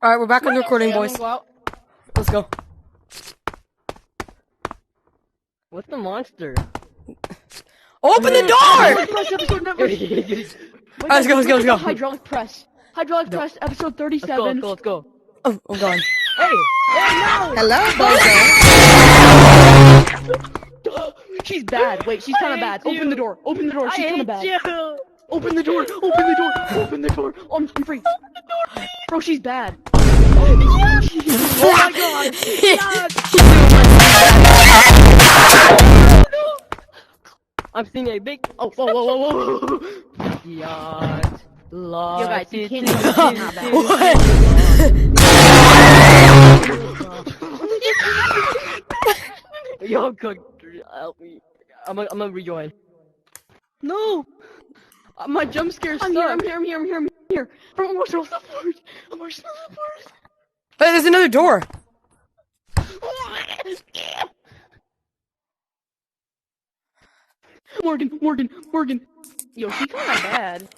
Alright, we're back on the recording, Yeah, boys. go out. Let's go. What's the monster? Open the door! Press episode number. Let's go. Hydraulic press. Hydraulic press episode 37. Let's go. Oh, I'm gone. Hey, no! Hello, Bozo. She's bad. Wait, she's kind of bad. Open the door. Open the door. She's kind of bad. You. Open the door. Open the door. Open the door. Oh, I'm free. Bro, she's bad. Oh my god! I'm seeing a big. Oh, whoa. Yacht. Yo, guys, you can't do What? Yo, cook, help me. I'm gonna rejoin. No! My jump scare's I'm stuck. here. Bro, emotional support. Hey, there's another door. Morgan. Yo, she's kind of bad.